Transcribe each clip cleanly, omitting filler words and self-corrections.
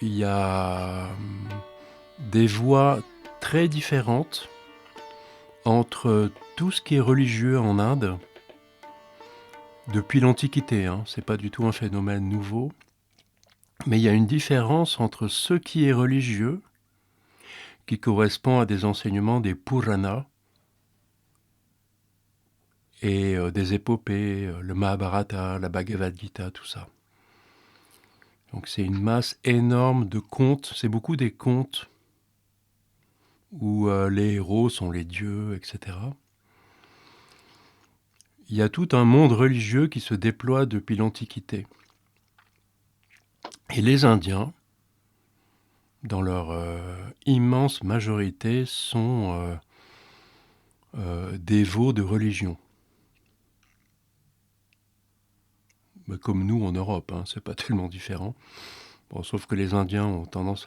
il y a des voies très différentes entre tout ce qui est religieux en Inde, depuis l'Antiquité, hein, c'est pas du tout un phénomène nouveau, mais il y a une différence entre ce qui est religieux, qui correspond à des enseignements des Puranas, et des épopées, le Mahabharata, la Bhagavad Gita, tout ça. Donc c'est une masse énorme de contes, c'est beaucoup des contes où les héros sont les dieux, etc. Il y a tout un monde religieux qui se déploie depuis l'Antiquité. Et les Indiens, dans leur immense majorité, sont dévots de religion. Mais comme nous en Europe, hein, c'est pas tellement différent. Bon, sauf que les Indiens ont tendance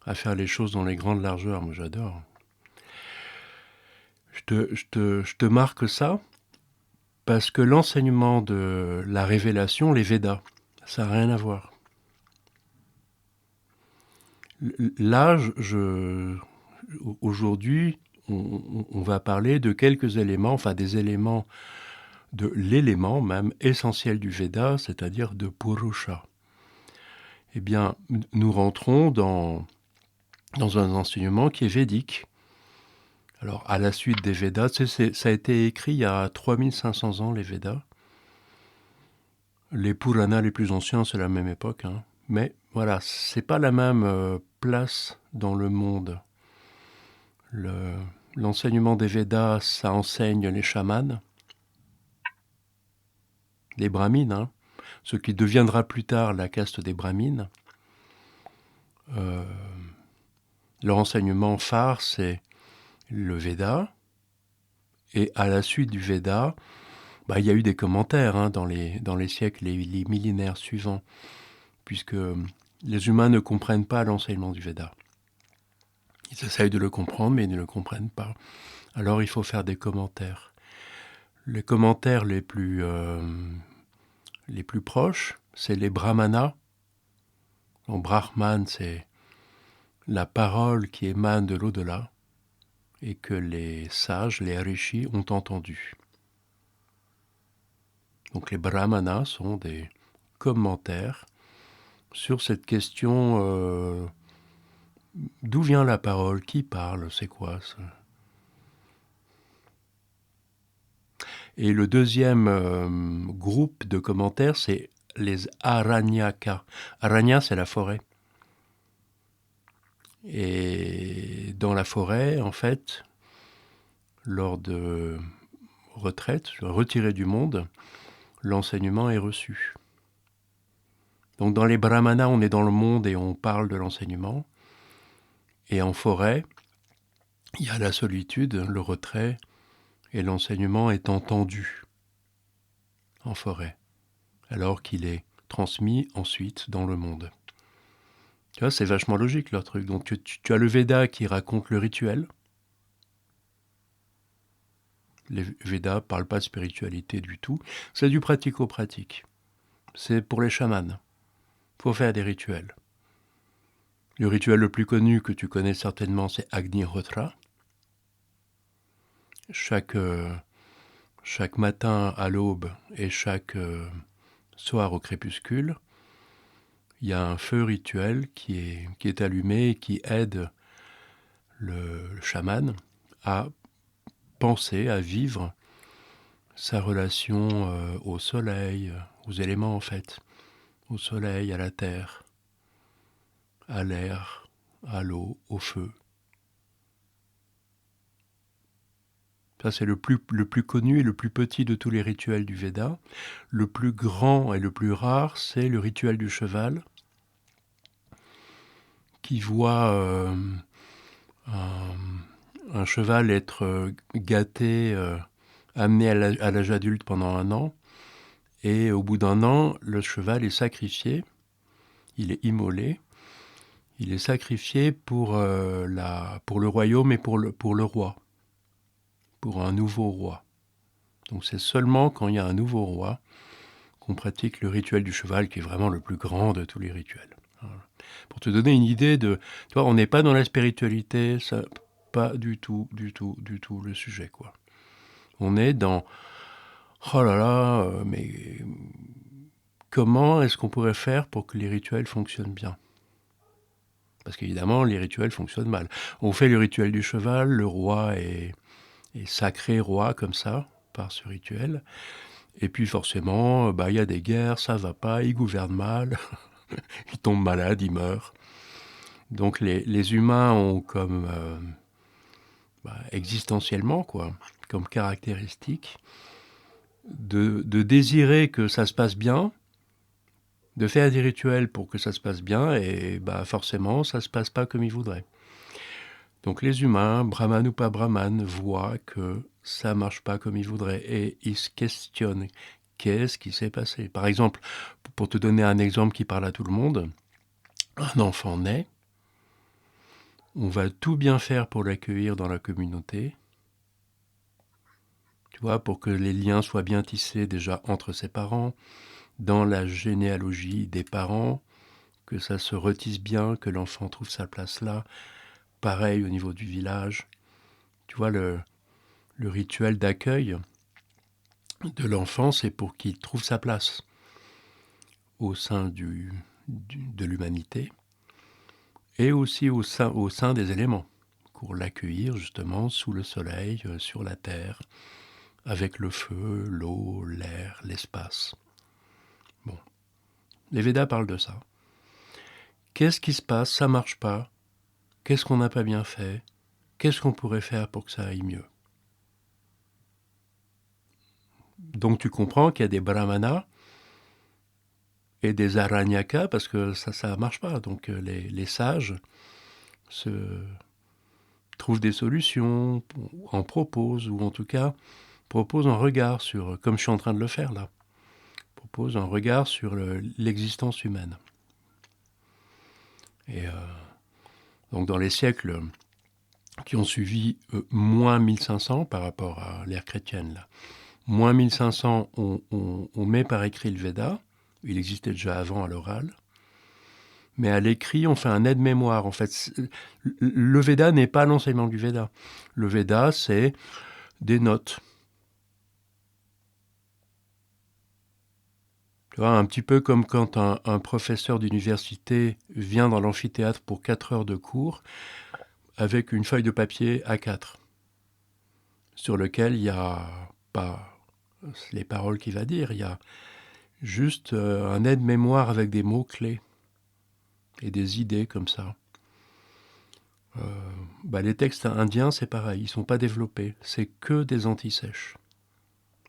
à faire les choses dans les grandes largeurs. Moi, j'adore. Je te marque ça parce que l'enseignement de la révélation, les Védas, ça n'a rien à voir. Là, aujourd'hui, on va parler de quelques éléments, enfin des éléments, de l'élément même essentiel du Veda, c'est-à-dire de Purusha. Eh bien, nous rentrons dans un enseignement qui est védique. Alors, à la suite des Védas, ça a été écrit il y a 3500 ans, les Védas. Les Puranas les plus anciens, c'est la même époque, hein. Mais voilà, c'est pas la même place dans le monde. L'enseignement des Védas, ça enseigne les chamans, les brahmines, hein, ce qui deviendra plus tard la caste des brahmines. Leur enseignement phare, c'est le Veda. Et à la suite du Veda, il y a eu des commentaires, hein, dans les siècles et les millénaires suivants, puisque les humains ne comprennent pas l'enseignement du Veda. Ils essayent de le comprendre, mais ils ne le comprennent pas. Alors il faut faire des commentaires. Les commentaires les plus proches, c'est les brahmanas. Donc Brahman, c'est la parole qui émane de l'au-delà et que les sages, les rishis, ont entendu. Donc les brahmanas sont des commentaires sur cette question d'où vient la parole, qui parle, c'est quoi ça? Et le deuxième groupe de commentaires, c'est les Aranyaka. Aranya, c'est la forêt. Et dans la forêt, en fait, lors de retraite, retiré du monde, l'enseignement est reçu. Donc dans les brahmanas, on est dans le monde et on parle de l'enseignement. Et en forêt, il y a la solitude, le retrait, et l'enseignement est entendu en forêt, alors qu'il est transmis ensuite dans le monde. Tu vois, c'est vachement logique leur truc. Donc tu as le Veda qui raconte le rituel. Les Védas ne parlent pas de spiritualité du tout. C'est du pratico-pratique. C'est pour les chamans. Il faut faire des rituels. Le rituel le plus connu que tu connais certainement, c'est Agnihotra. Chaque matin à l'aube et chaque soir au crépuscule, il y a un feu rituel qui est allumé et qui aide le chaman à penser, à vivre sa relation au soleil, aux éléments en fait, au soleil, à la terre, à l'air, à l'eau, au feu. Ça, c'est le plus connu et le plus petit de tous les rituels du Veda. Le plus grand et le plus rare, c'est le rituel du cheval, qui voit un cheval être gâté, amené à l'âge adulte pendant 1 an, et au bout d'1 an, le cheval est sacrifié, il est immolé, il est sacrifié pour le royaume et pour le roi, pour un nouveau roi. Donc c'est seulement quand il y a un nouveau roi qu'on pratique le rituel du cheval, qui est vraiment le plus grand de tous les rituels. Voilà. Pour te donner une idée de... Tu vois, on n'est pas dans la spiritualité, ça, pas du tout, du tout, du tout le sujet, quoi. On est dans... Oh là là, mais comment est-ce qu'on pourrait faire pour que les rituels fonctionnent bien? Parce qu'évidemment, les rituels fonctionnent mal. On fait le rituel du cheval, le roi est sacré roi comme ça, par ce rituel. Et puis forcément, il y a des guerres, ça va pas, il gouverne mal, il tombe malade, il meurt. Donc les humains ont comme existentiellement, quoi, comme caractéristique de désirer que ça se passe bien, de faire des rituels pour que ça se passe bien, et forcément, ça se passe pas comme ils voudraient. Donc les humains, brahman ou pas brahman, voient que ça marche pas comme ils voudraient, et ils se questionnent. Qu'est-ce qui s'est passé? Par exemple, pour te donner un exemple qui parle à tout le monde, un enfant naît, on va tout bien faire pour l'accueillir dans la communauté, tu vois, pour que les liens soient bien tissés déjà entre ses parents, dans la généalogie des parents, que ça se retisse bien, que l'enfant trouve sa place là. Pareil au niveau du village. Tu vois, le rituel d'accueil de l'enfant, c'est pour qu'il trouve sa place au sein de l'humanité et aussi au sein des éléments, pour l'accueillir justement sous le soleil, sur la terre, avec le feu, l'eau, l'air, l'espace. Bon, les Védas parlent de ça. Qu'est-ce qui se passe? Ça marche pas. Qu'est-ce qu'on n'a pas bien fait? Qu'est-ce qu'on pourrait faire pour que ça aille mieux? Donc tu comprends qu'il y a des brahmanas et des aranyakas, parce que ça marche pas. Donc les sages se trouvent des solutions, en proposent, ou en tout cas proposent un regard sur, comme je suis en train de le faire là, proposent un regard sur l'existence humaine. Et donc dans les siècles qui ont suivi moins 1500 par rapport à l'ère chrétienne, là, moins 1500, on met par écrit le Veda. Il existait déjà avant à l'oral. Mais à l'écrit, on fait un aide-mémoire. En fait, le Veda n'est pas l'enseignement du Veda. Le Veda, c'est des notes. Tu vois, un petit peu comme quand un professeur d'université vient dans l'amphithéâtre pour 4 heures de cours avec une feuille de papier A4 sur lequel il n'y a pas les paroles qu'il va dire, il y a juste un aide-mémoire avec des mots-clés et des idées comme ça. Les textes indiens, c'est pareil, ils ne sont pas développés, c'est que des antisèches.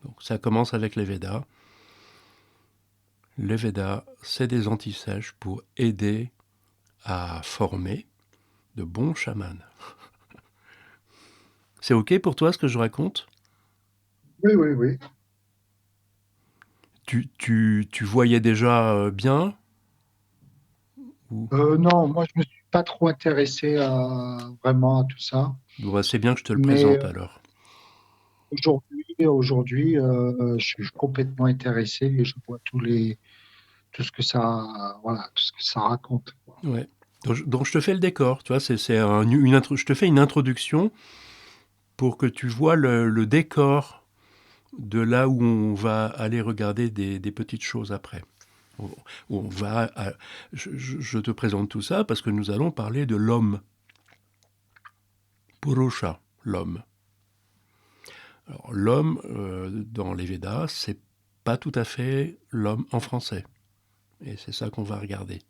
Donc ça commence avec les Védas. Les Védas, c'est des antisèches pour aider à former de bons chamans. C'est ok pour toi ce que je raconte? Oui, oui, oui. Tu voyais déjà bien ou... Non, moi, je me suis pas trop intéressé vraiment à tout ça. Bon, c'est bien que je te le Mais présente alors. aujourd'hui, je suis complètement intéressé et je vois tout ce que voilà, tout ce que ça raconte, quoi. Ouais. Donc je te fais le décor, tu vois, je te fais une introduction pour que tu vois le décor de là où on va aller regarder des petites choses après. On, on va, je te présente tout ça parce que nous allons parler de l'homme, Purusha, l'homme. Alors l'homme, dans les Védas, c'est pas tout à fait l'homme en français. Et c'est ça qu'on va regarder.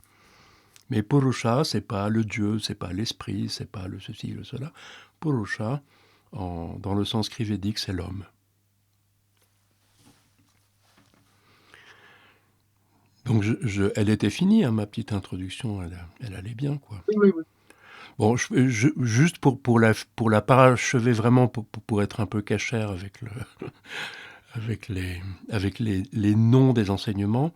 Mais Purusha, c'est pas le Dieu, c'est pas l'esprit, c'est pas le ceci, le cela. Purusha, dans le sanskrit védique, c'est l'homme. Donc elle était finie, hein, ma petite introduction, elle allait bien, quoi. Oui, oui, oui. Bon, juste pour la parachever vraiment, pour être un peu cachère avec les noms des enseignements,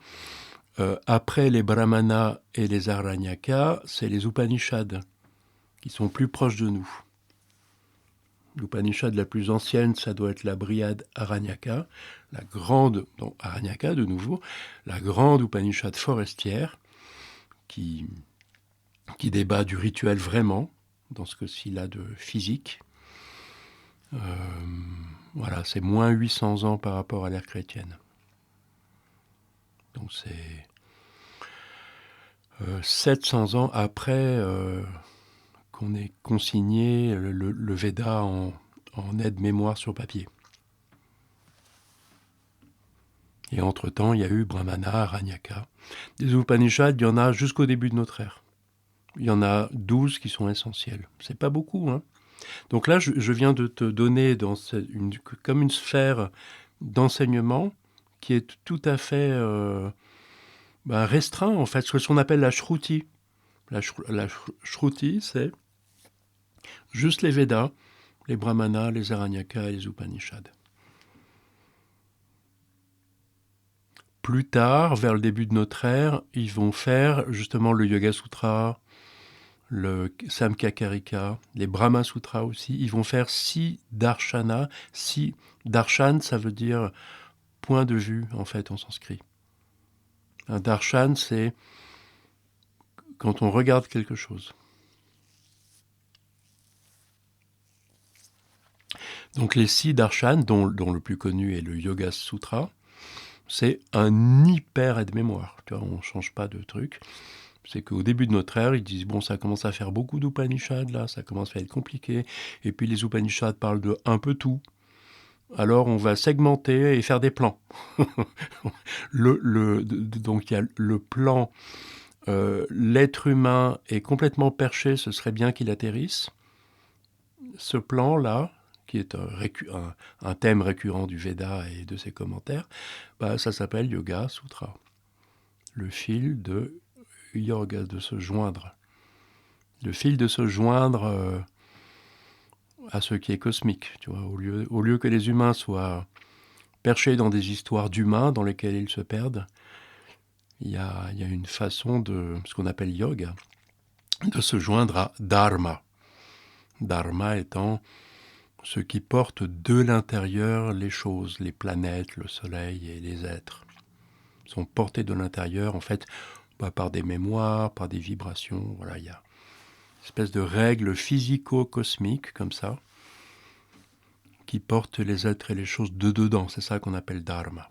après les brahmanas et les aranyakas, c'est les Upanishads qui sont plus proches de nous. L'Upanishad la plus ancienne, ça doit être la Brihad Aranyaka, la grande, donc Aranyaka de nouveau, la grande Upanishad forestière, qui débat du rituel vraiment, dans ce qu'il a de physique. Voilà, c'est moins 800 ans par rapport à l'ère chrétienne. Donc c'est 700 ans après qu'on ait consigné le Veda en aide-mémoire sur papier. Et entre-temps, il y a eu Brahmana, Aranyaka. Des Upanishads, il y en a jusqu'au début de notre ère. Il y en a 12 qui sont essentiels. C'est pas beaucoup, hein. Donc là, je viens de te donner comme une sphère d'enseignement qui est tout à fait restreint, en fait, ce qu'on appelle la shruti. La shruti, c'est juste les Védas, les Brahmanas, les Aranyakas et les Upanishads. Plus tard, vers le début de notre ère, ils vont faire justement le Yoga Sutra, le Samkhya-Karika, les Brahma Sutras aussi. Ils vont faire 6 darshanas. 6 darshan, ça veut dire point de vue, en fait, en sanskrit. Un darshan, c'est quand on regarde quelque chose. Donc les 6 darshan, dont le plus connu est le Yoga Sutra, c'est un hyper aide-mémoire. Tu vois, on ne change pas de truc. C'est qu'au début de notre ère, ils disent, bon, ça commence à faire beaucoup d'Upanishads, là, ça commence à être compliqué. Et puis les Upanishads parlent de un peu tout. Alors on va segmenter et faire des plans. Donc il y a le plan, l'être humain est complètement perché, ce serait bien qu'il atterrisse. Ce plan-là, qui est un thème récurrent du Veda et de ses commentaires, ça s'appelle Yoga Sutra. Le fil de yoga, de se joindre. Le fil de se joindre à ce qui est cosmique. Tu vois, au lieu que les humains soient perchés dans des histoires d'humains dans lesquelles ils se perdent, il y a une façon de ce qu'on appelle yoga, de se joindre à Dharma. Dharma étant ce qui porte de l'intérieur les choses, les planètes, le soleil et les êtres. Ils sont portés de l'intérieur, en fait, par des mémoires, par des vibrations. Voilà, il y a une espèce de règle physico-cosmique, comme ça, qui porte les êtres et les choses de dedans. C'est ça qu'on appelle Dharma.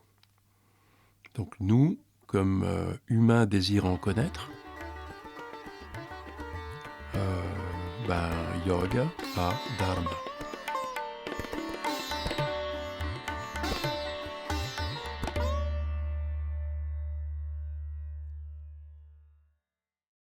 Donc nous, comme humains désirant connaître, yoga à Dharma.